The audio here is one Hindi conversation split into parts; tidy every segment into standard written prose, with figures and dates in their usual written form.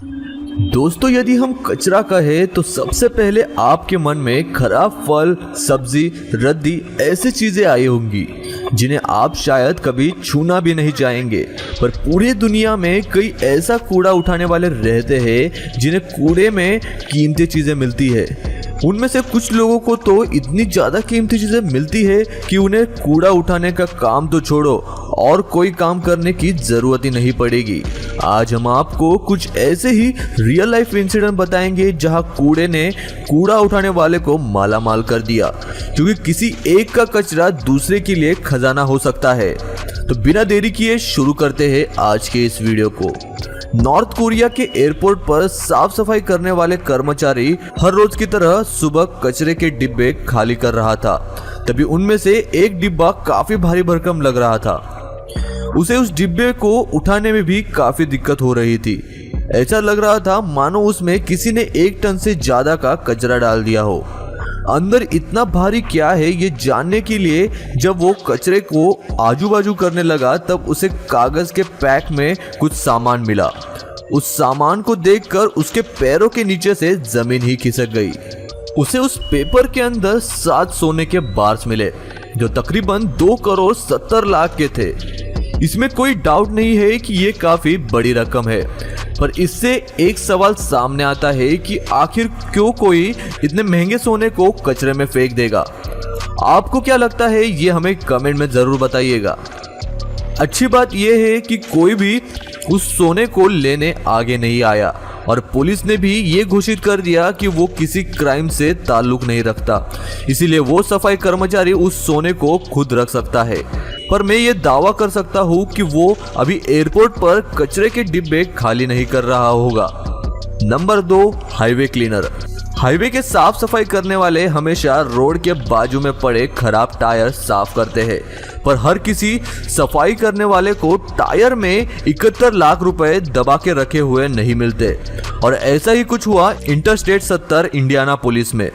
दोस्तों, यदि हम कचरा कहें तो सबसे पहले आपके मन में खराब फल, सब्जी, रद्दी ऐसी चीजें आई होंगी जिन्हें आप शायद कभी छूना भी नहीं चाहेंगे। पर पूरी दुनिया में कई ऐसा कूड़ा उठाने वाले रहते हैं जिन्हें कूड़े में कीमती चीजें मिलती है। उनमें से कुछ लोगों को तो इतनी ज्यादा कीमती चीजें मिलती है कि उन्हें कूड़ा उठाने का काम तो छोड़ो और कोई काम करने की जरूरत ही नहीं पड़ेगी। आज हम आपको कुछ ऐसे ही रियल लाइफ इंसिडेंट बताएंगे जहां कूड़े ने कूड़ा उठाने वाले को माला माल कर दिया, क्योंकि किसी एक का कचरा दूसरे के लिए खजाना हो सकता है। तो बिना देरी किए शुरू करते हैं आज के इस वीडियो को। नॉर्थ कोरिया के एयरपोर्ट पर साफ सफाई करने वाले कर्मचारी हर रोज की तरह सुबह कचरे के डिब्बे खाली कर रहा था। तभी उनमें से एक डिब्बा काफी भारी भरकम लग रहा था। उसे उस डिब्बे को उठाने में भी काफी दिक्कत हो रही थी। ऐसा लग रहा था मानो उसमें किसी ने 1 टन से ज्यादा का कचरा डाल दिया हो। अंदर इतना भारी क्या है ये जानने के लिए जब वो कचरे को आजू बाजू करने लगा, तब उसे कागज के पैक में कुछ सामान मिला। उस सामान को देखकर उसके पैरों के नीचे से जमीन ही खिसक गई। उसे उस पेपर के अंदर 7 सोने के बार्स मिले जो तकरीबन 2,70,00,000 के थे। इसमें कोई डाउट नहीं है कि ये काफी बड़ी रकम है, पर इससे एक सवाल सामने आता है कि आखिर क्यों कोई इतने महंगे सोने को कचरे में फेंक देगा। आपको क्या लगता है ये हमें कमेंट में जरूर बताइएगा। अच्छी बात यह है कि कोई भी उस सोने को लेने आगे नहीं आया और पुलिस ने भी ये घोषित कर दिया कि वो किसी क्राइम से ताल्लुक नहीं रखता, इसीलिए वो सफाई कर्मचारी उस सोने को खुद रख सकता है। पर मैं ये दावा कर सकता हूँ कि वो अभी एयरपोर्ट पर कचरे के डिब्बे खाली नहीं कर रहा होगा। Number 2, highway cleaner. हाईवे के साफ सफाई करने वाले हमेशा रोड के बाजू में पड़े खराब टायर साफ करते हैं, पर हर किसी सफाई करने वाले को टायर में 71 लाख रुपए दबा के रखे हुए नहीं मिलते। और ऐसा ही कुछ हुआ इंटरस्टेट 70 इंडियाना पुलिस में।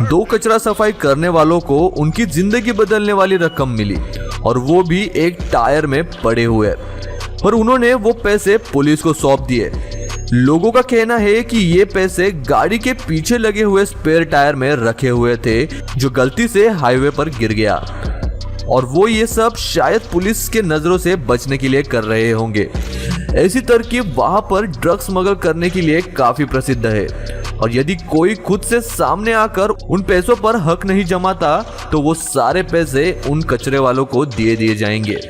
2 कचरा सफाई करने वालों को उनकी जिंदगी बदलने वाली रकम मिली और वो भी एक टायर में पड़े हुए, पर उन्होंने वो पैसे पुलिस को सौंप दिए। लोगों का कहना है कि ये पैसे गाड़ी के पीछे लगे हुए स्पेयर टायर में रखे हुए थे जो गलती से हाईवे पर गिर गया, और वो ये सब शायद पुलिस के नजरों से बचने के लिए कर रहे होंगे। ऐसी तरकीब वहां पर ड्रग्स स्मगल करने के लिए काफी प्रसिद्ध है, और यदि कोई खुद से सामने आकर उन पैसों पर हक नहीं जमाता तो वो सारे पैसे उन कचरे वालों को दे दिए जाएंगे।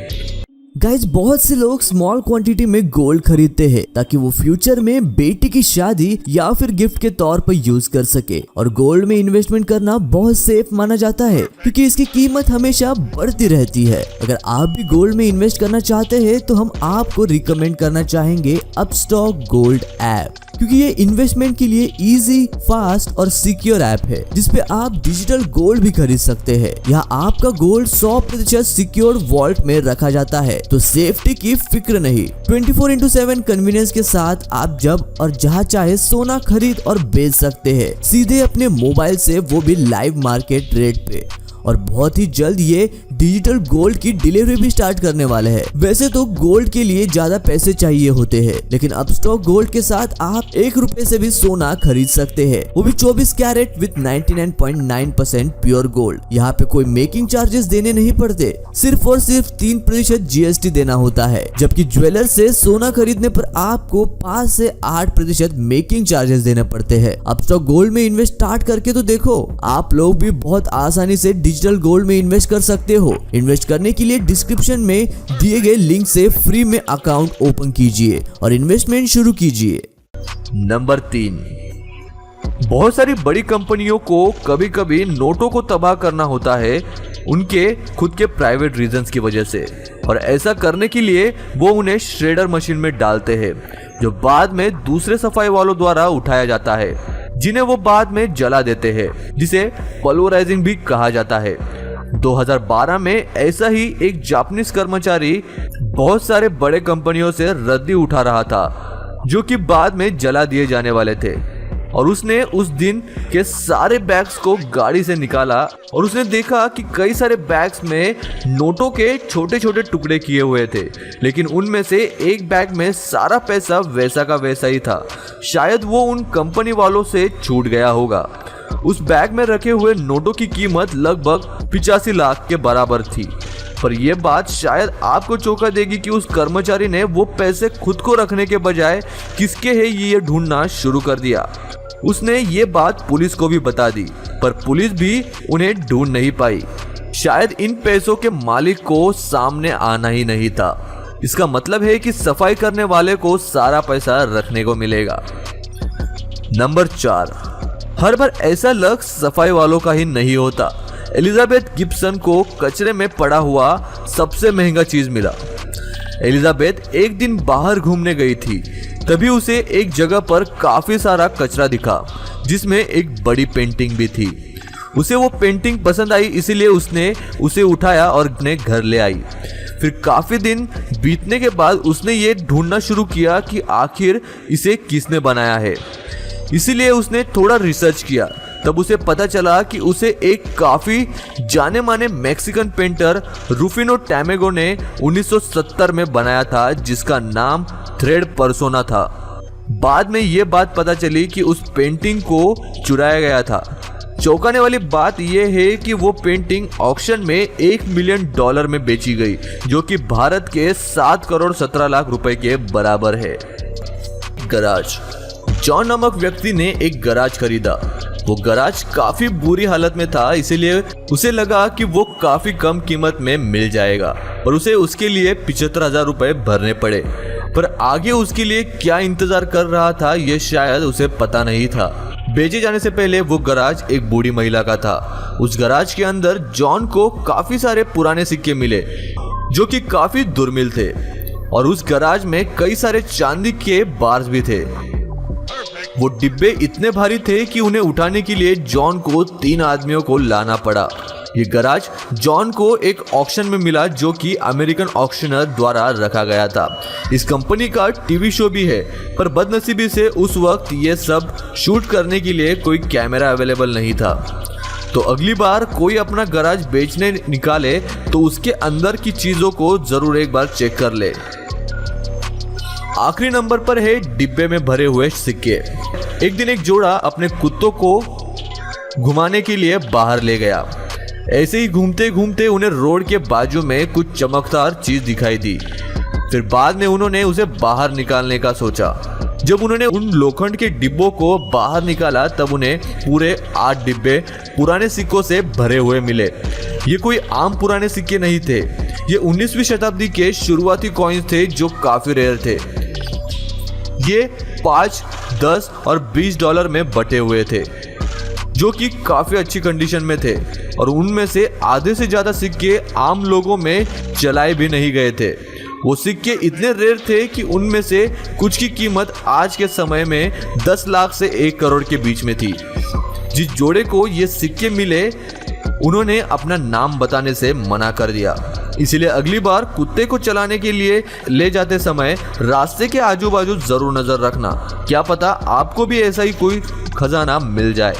गाइज, बहुत से लोग स्मॉल क्वांटिटी में गोल्ड खरीदते हैं ताकि वो फ्यूचर में बेटी की शादी या फिर गिफ्ट के तौर पर यूज कर सके। और गोल्ड में इन्वेस्टमेंट करना बहुत सेफ माना जाता है क्योंकि इसकी कीमत हमेशा बढ़ती रहती है। अगर आप भी गोल्ड में इन्वेस्ट करना चाहते हैं तो हम आपको रिकमेंड करना चाहेंगे अपस्टॉक गोल्ड ऐप, क्योंकि ये इन्वेस्टमेंट के लिए इजी, फास्ट और सिक्योर ऐप है जिसपे आप डिजिटल गोल्ड भी खरीद सकते हैं। यहाँ आपका गोल्ड 100% सिक्योर वॉल्ट में रखा जाता है, तो सेफ्टी की फिक्र नहीं। 24/7 कन्वीनियंस के साथ आप जब और जहाँ चाहे सोना खरीद और बेच सकते हैं, सीधे अपने मोबाइल से, वो भी लाइव मार्केट रेट पे। और बहुत ही जल्द ये डिजिटल गोल्ड की डिलीवरी भी स्टार्ट करने वाले हैं। वैसे तो गोल्ड के लिए ज्यादा पैसे चाहिए होते हैं, लेकिन अपस्टॉक गोल्ड के साथ आप 1 रुपए से भी सोना खरीद सकते हैं, वो भी 24 कैरेट विद 99.9% प्योर गोल्ड। यहाँ पे कोई मेकिंग चार्जेस देने नहीं पड़ते, सिर्फ और सिर्फ 3% GST देना होता है। जबकि ज्वेलर से सोना खरीदने पर आपको 5 से 8% मेकिंग चार्जेस देने पड़ते हैं। अपस्टॉक गोल्ड में इन्वेस्ट स्टार्ट करके तो देखो, आप लोग भी बहुत आसानी से डिजिटल गोल्ड में इन्वेस्ट कर सकते हो। इन्वेस्ट करने के लिए डिस्क्रिप्शन में दिए गए लिंक से फ्री में अकाउंट ओपन कीजिए और इन्वेस्टमेंट शुरू कीजिए। नंबर 3, बहुत सारी बड़ी कंपनियों को कभी कभी नोटों को तबाह करना होता है उनके खुद के प्राइवेट रीजंस की वजह से, और ऐसा करने के लिए वो उन्हें श्रेडर मशीन में डालते हैं जो बाद में दूसरे सफाई वालों द्वारा उठाया जाता है, जिन्हें वो बाद में जला देते हैं, जिसे पल्वराइजिंग भी कहा जाता है। 2012 में ऐसा ही एक जापानीज कर्मचारी बहुत सारे बड़े कंपनियों से रद्दी उठा रहा था जो कि बाद में जला दिए जाने वाले थे। और उसने उस दिन के सारे बैग्स को गाड़ी से निकाला और उसने देखा कि कई सारे बैग्स में नोटों के छोटे छोटे टुकड़े किए हुए थे, लेकिन उनमें से एक बैग में सारा पैसा वैसा का वैसा ही था। शायद वो उन कंपनी वालों से छूट गया होगा। उस बैग में रखे हुए नोटों की कीमत लगभग 85 लाख के बराबर थी। पर यह बात शायद आपको चौंका देगी कि उस कर्मचारी ने वो पैसे खुद को रखने के बजाय किसके है ये ढूंढना शुरू कर दिया। उसने ये बात पुलिस को भी बता दी, पर पुलिस भी उन्हें ढूंढ नहीं पाई। शायद इन पैसों के मालिक को सामने आना ही नहीं था। इसका मतलब है कि सफाई करने वाले को सारा पैसा रखने को मिलेगा। नंबर 4, हर बार ऐसा लक सफाई वालों का ही नहीं होता। एलिजाबेथ गिब्सन को कचरे में पड़ा हुआ सबसे महंगा चीज मिला। एलिजाबेथ एक दिन बाहर घूमने गई थी, तभी उसे एक जगह पर काफी सारा कचरा दिखा जिसमें एक बड़ी पेंटिंग भी थी। उसे वो पेंटिंग पसंद आई, इसीलिए उसने उसे उठाया और अपने घर ले आई। फिर काफी दिन बीतने के बाद उसने ये ढूंढना शुरू किया कि आखिर इसे किसने बनाया है। इसीलिए उसने थोड़ा रिसर्च किया। तब उसे पता चला कि उसे एक काफी जाने माने मैक्सिकन पेंटर रूफिनो टैमेगो ने 1970 में बनाया था, जिसका नाम थ्रेड पर्सोना था। बाद में यह बात पता चली कि उस पेंटिंग को चुराया गया था। चौंकाने वाली बात यह है कि वो पेंटिंग ऑक्शन में $1 मिलियन में बेची गई, जो कि भारत के 7 करोड़ 17 लाख रुपए के बराबर है। गराज। जॉन नामक व्यक्ति ने एक गराज खरीदा। वो गराज काफी बुरी हालत में था, इसीलिए उसे लगा कि वो काफी कम कीमत में मिल जाएगा और उसे उसके लिए 75,000 रुपए भरने पड़े। पर आगे उसके लिए क्या इंतजार कर रहा था ये शायद उसे पता नहीं था। बेचे जाने से पहले वो गराज एक बूढ़ी महिला का था। उस गराज के अंदर जॉन को काफी सारे पुराने सिक्के मिले जो कि काफी दुर्मिल थे, और उस गराज में कई सारे चांदी के बार्स भी थे। वो डिब्बे इतने भारी थे कि उन्हें उठाने के लिए जॉन को 3 आदमियों को लाना पड़ा। ये गराज जॉन को एक ऑक्शन में मिला जो कि अमेरिकन ऑक्शनर द्वारा रखा गया था। इस कंपनी का टीवी शो भी है, पर बदनसीबी से उस वक्त ये सब शूट करने के लिए कोई कैमरा अवेलेबल नहीं था। तो अगली बार कोई अपना गराज बेचने निकाले तो उसके अंदर की चीजों को जरूर एक बार चेक कर ले। आखिरी नंबर पर है डिब्बे में भरे हुए सिक्के। एक दिन एक जोड़ा अपने कुत्तों को घुमाने के लिए बाहर ले गया। ऐसे ही घूमते घूमते उन्हें रोड के बाजू में कुछ चमकदार चीज दिखाई दी। फिर बाद में उन्होंने उसे बाहर निकालने का सोचा। जब उन्होंने उन लोखंड के डिब्बों को बाहर निकाला तब उन्हें पूरे 8 डिब्बे पुराने सिक्कों से भरे हुए मिले। ये कोई आम पुराने सिक्के नहीं थे, ये 19वीं शताब्दी के शुरुआती कॉइन्स थे जो काफी रेयर थे। ये 5, 10 और $20 में बटे हुए थे, जो कि काफी अच्छी कंडीशन में थे, और उनमें से आधे से ज्यादा सिक्के आम लोगों में चलाए भी नहीं गए थे। वो सिक्के इतने रेयर थे कि उनमें से कुछ की कीमत आज के समय में 10 लाख से 1 करोड़ के बीच में थी। जिस जोड़े को ये सिक्के मिले उन्होंने अपना नाम बताने से मना कर दिया। इसीलिए अगली बार कुत्ते को चलाने के लिए ले जाते समय रास्ते के आजू बाजू जरूर नजर रखना, क्या पता आपको भी ऐसा ही कोई खजाना मिल जाए।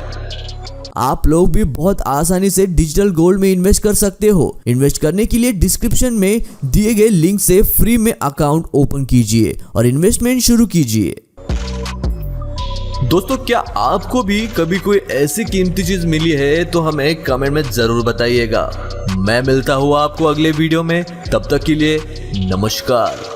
आप लोग भी बहुत आसानी से डिजिटल गोल्ड में इन्वेस्ट कर सकते हो। इन्वेस्ट करने के लिए डिस्क्रिप्शन में दिए गए लिंक से फ्री में अकाउंट ओपन कीजिए और इन्वेस्टमेंट शुरू कीजिए। दोस्तों, क्या आपको भी कभी कोई ऐसी कीमती चीज मिली है तो हमें कमेंट में जरूर बताइएगा। मैं मिलता हूँ आपको अगले वीडियो में, तब तक के लिए नमस्कार।